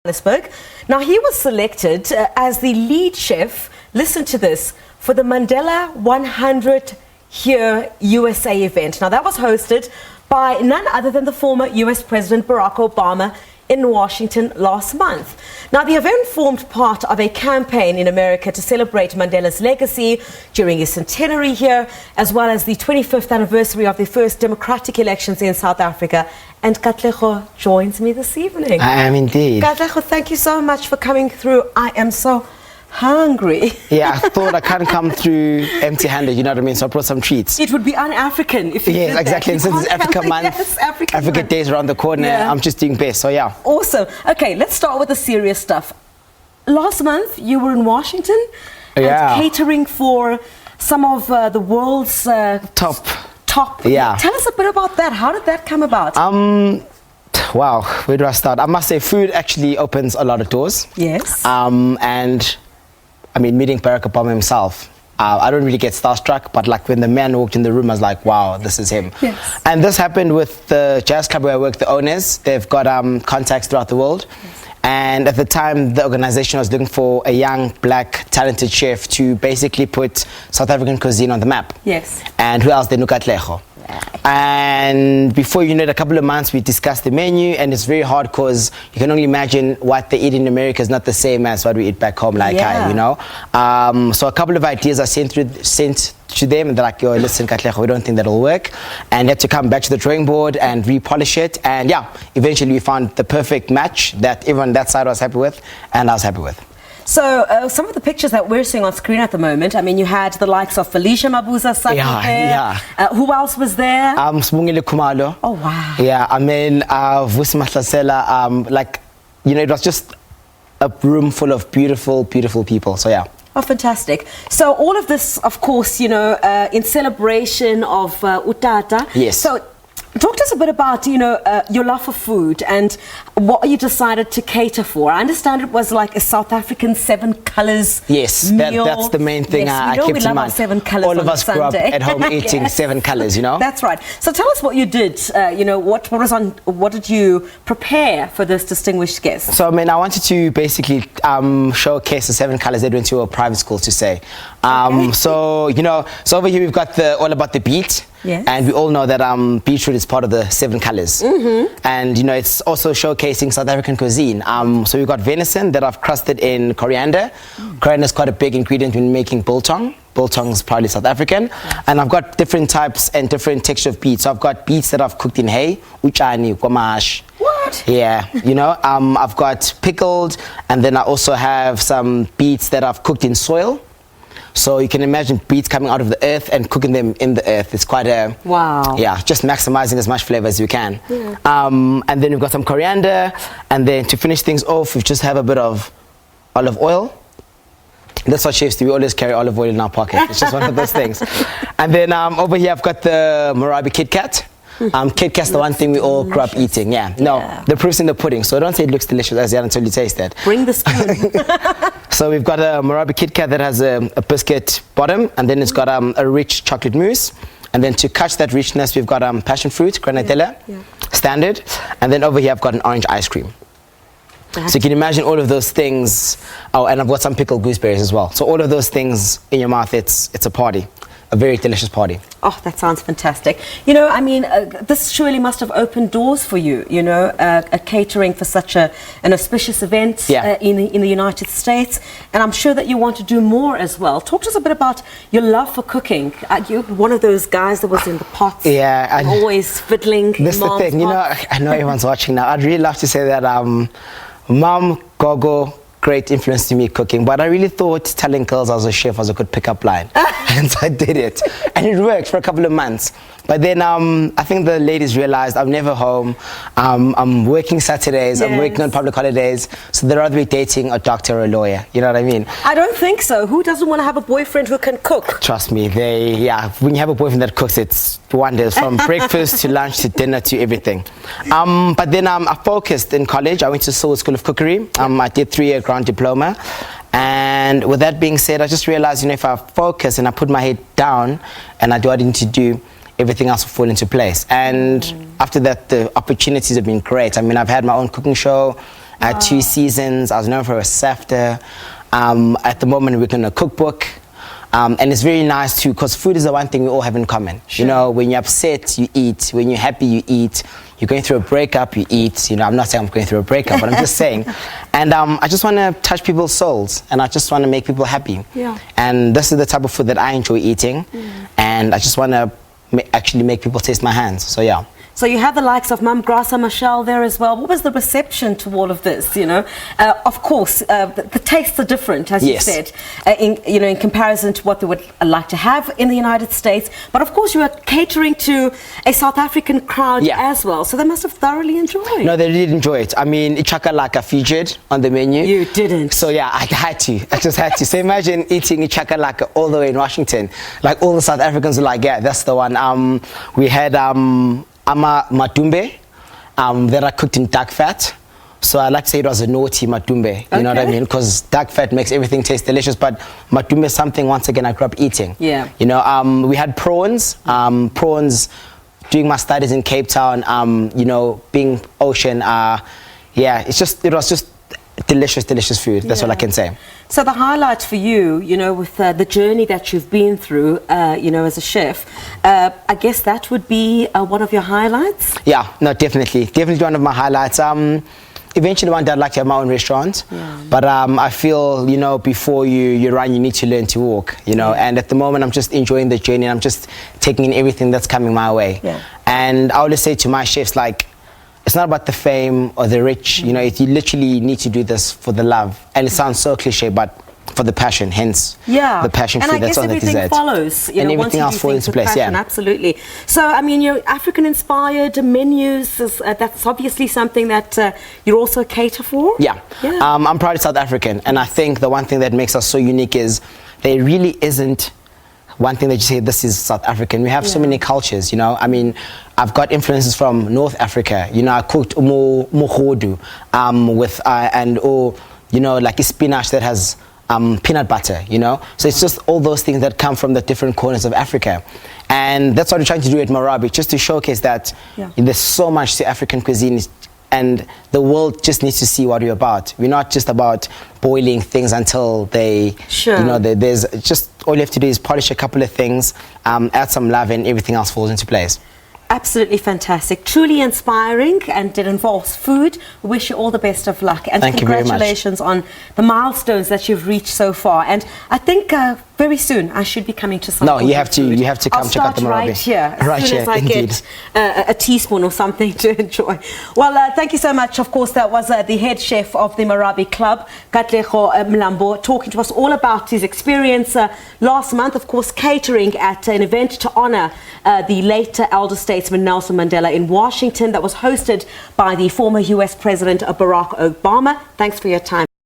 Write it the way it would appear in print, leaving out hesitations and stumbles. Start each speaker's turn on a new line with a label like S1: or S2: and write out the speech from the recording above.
S1: Johannesburg. Now, he was selected as the lead chef, listen to this, for the Mandela 100 Here USA event. Now, that was hosted by none other than the former US President Barack Obama in Washington last month. Now, the event formed part of a campaign in America to celebrate Mandela's legacy during his centenary here, as well as the 25th anniversary of the first democratic elections in South Africa. And Katlego joins me this evening.
S2: I am indeed.
S1: Katlego, thank you so much for coming through. I am so hungry.
S2: Yeah, I thought I can't come through empty-handed, you know what I mean? So I brought some treats.
S1: It would be un-African if you did
S2: Yeah, exactly.
S1: that.
S2: And since it's Africa Month,
S1: yes,
S2: Africa Day's around the corner,
S1: Yeah.
S2: I'm just doing best, so yeah.
S1: Awesome. Okay, let's start with the serious stuff. Last month, you were in Washington
S2: Yeah.
S1: and catering for some of the world's
S2: Top.
S1: Yeah. Tell us a bit about that. How did that come about?
S2: Wow, where do I start? I must say, food actually opens a lot of doors.
S1: Yes.
S2: And I mean, meeting Barack Obama himself, I don't really get starstruck, but like when the man walked in the room, I was like, wow, this is him.
S1: Yes.
S2: And this happened with the jazz club where I work, the owners. They've got contacts throughout the world. Yes. And at the time, the organization was looking for a young, black, talented chef to basically put South African cuisine on the map.
S1: Yes.
S2: And who else? They knew Katlego. And before you know it, a couple of months, we discussed the menu, and it's very hard because you can only imagine what they eat in America is not the same as what we eat back home, like
S1: Yeah.
S2: you know. So a couple of ideas I sent to them, and they're like, yo, listen, Katlego, we don't think that'll work. And had to come back to the drawing board and repolish it. And yeah, eventually we found the perfect match that everyone that side was happy with, and I was happy with.
S1: So some of the pictures that we're seeing on screen at the moment, I mean, you had the likes of Felicia Mabuza Saki there.
S2: Yeah.
S1: Who else was there?
S2: Smungile Kumalo.
S1: Oh, wow.
S2: Yeah, I mean, Vusi Mahlasela, like, you know, it was just a room full of beautiful, beautiful people. So yeah.
S1: Oh, fantastic. So all of this, of course, you know, in celebration of Utata.
S2: Yes.
S1: So talk to us a bit about, you know, your love for food and what you decided to cater for. I understand it was like a South African 7 colours
S2: Yes,
S1: meal.
S2: That's the main thing I kept
S1: we
S2: in
S1: love
S2: mind.
S1: Our 7 colours
S2: All of us grew up at home eating
S1: Yes.
S2: 7 colours, you know?
S1: That's right. So tell us what you did. You know, what did you prepare for this distinguished guest?
S2: So, I mean, I wanted to basically showcase the 7 colours they went to a private school to say. So, you know, so over here we've got all about the beet.
S1: Yes.
S2: And we all know that beetroot is part of the 7 colours. Mm-hmm. And, you know, it's also showcasing South African cuisine. So we've got venison that I've crusted in coriander. Coriander is quite a big ingredient when making biltong. Biltong is probably South African. Yes. And I've got different types and different texture of beets. So I've got beets that I've cooked in hay, uchani, kwamash.
S1: What?
S2: Yeah, you know, I've got pickled, and then I also have some beets that I've cooked in soil. So you can imagine beets coming out of the earth and cooking them in the earth. It's quite a...
S1: Wow.
S2: Yeah, just maximizing as much flavor as you can.
S1: Yeah.
S2: And then we've got some coriander. And then to finish things off, we just have a bit of olive oil. That's what chefs do. We always carry olive oil in our pocket. It's just one of those things. And then over here, I've got the Marabi Kit Kat. Kit Kat's the one thing we all grew up eating. Yeah. No, the proof's in the pudding. So don't say it looks delicious as yet until you taste it.
S1: Bring the spoon.
S2: So we've got a Marabi Kit Kat that has a biscuit bottom, and then it's got a rich chocolate mousse. And then to catch that richness, we've got passion fruit, granatella, standard. And then over here, I've got an orange ice cream. So you can imagine all of those things. Oh, and I've got some pickled gooseberries as well. So all of those things in your mouth, it's a party. A very delicious party.
S1: Oh, that sounds fantastic. You know, I mean, this surely must have opened doors for you, you know, catering for such an auspicious event in the United States. And I'm sure that you want to do more as well. Talk to us a bit about your love for cooking. You're one of those guys that was in the pots.
S2: Yeah. And
S1: always fiddling.
S2: This is the thing, you know, I know everyone's watching now. I'd really love to say that Mom, Gogo, great influence to me cooking, but I really thought telling girls I was a chef was a good pickup line. And so I did it. And it worked for a couple of months. But then I think the ladies realized I'm never home. I'm working Saturdays, I'm working on public holidays, so they'd rather be dating a doctor or a lawyer. You know what I mean?
S1: I don't think so. Who doesn't want to have a boyfriend who can cook?
S2: Trust me, when you have a boyfriend that cooks, it's wonders, from breakfast to lunch to dinner to everything. But then I focused in college. I went to Seoul School of Cookery. I did 3-year ground diploma. And with that being said, I just realized, you know, if I focus and I put my head down and I do what I need to do, everything else will fall into place. And after that, the opportunities have been great. I mean, I've had my own cooking show. I had 2 seasons. I was known for a SAFTA. At the moment, we're in a cookbook. And it's very nice too, because food is the one thing we all have in common.
S1: Sure.
S2: You know, when you're upset, you eat. When you're happy, you eat. You're going through a breakup, you eat. You know, I'm not saying I'm going through a breakup, but I'm just saying. And I just want to touch people's souls, and I just want to make people happy.
S1: Yeah.
S2: And this is the type of food that I enjoy eating, and I just want to actually make people taste my hands. So yeah.
S1: So you have the likes of Mum Grasa Michelle there as well. What was the reception to all of this? You know, of course, the tastes are different, as you said, in comparison to what they would like to have in the United States. But of course, you are catering to a South African crowd as well. So they must have thoroughly enjoyed.
S2: No, they did enjoy it. I mean, chakalaka featured on the menu.
S1: You didn't.
S2: So yeah, I had to. I just had to. So imagine eating chakalaka all the way in Washington. Like all the South Africans were like, yeah, that's the one. We had ama matumbe that are cooked in dark fat. So I like to say it was a naughty matumbe. You know what I mean? Because dark fat makes everything taste delicious. But matumbe is something, once again, I grew up eating.
S1: Yeah.
S2: You know, we had prawns. Prawns, doing my studies in Cape Town, you know, being ocean. Yeah, it was just delicious food. That's all I can say.
S1: So the highlight for you, you know, with the journey that you've been through, you know, as a chef, I guess that would be one of your highlights? Yeah,
S2: no, definitely one of my highlights. Eventually one day I'd like to have my own restaurant, but I feel, you know, before you run, you need to learn to walk, you know, and at the moment I'm just enjoying the journey, and I'm just taking in everything that's coming my way. And I always say to my chefs, like, it's not about the fame or the rich, you know, you literally need to do this for the love. And it sounds so cliche, but for the passion, hence the passion food, that's all that is.
S1: And I guess everything follows, you know,
S2: everything else falls into place,
S1: passion, absolutely. So, I mean, your African-inspired menus, that's obviously something that you also cater for? Yeah. I'm
S2: proud of South African, and I think the one thing that makes us so unique is there really isn't one thing that you say, this is South African. We have so many cultures, you know. I mean, I've got influences from North Africa. You know, I cooked mohodu with, you know, like a spinach that has peanut butter, you know. So it's just all those things that come from the different corners of Africa. And that's what we're trying to do at Marabi, just to showcase that there's so much to African cuisine, and the world just needs to see what we're about. We're not just about boiling things until they, you know, there's just, all you have to do is polish a couple of things, add some love, and everything else falls into place.
S1: Absolutely fantastic, truly inspiring, and it involves food. We wish you all the best of luck, and congratulations on the milestones that you've reached so far. And I think very soon I should be coming to some. No, you have to come check out the Marabi. Right here, as soon as I get a teaspoon or something to enjoy. Well, thank you so much. Of course, that was the head chef of the Marabi Club, Katlego Mlambo, talking to us all about his experience last month, of course, catering at an event to honor the late elder statesman Nelson Mandela in Washington, that was hosted by the former US President Barack Obama. Thanks for your time.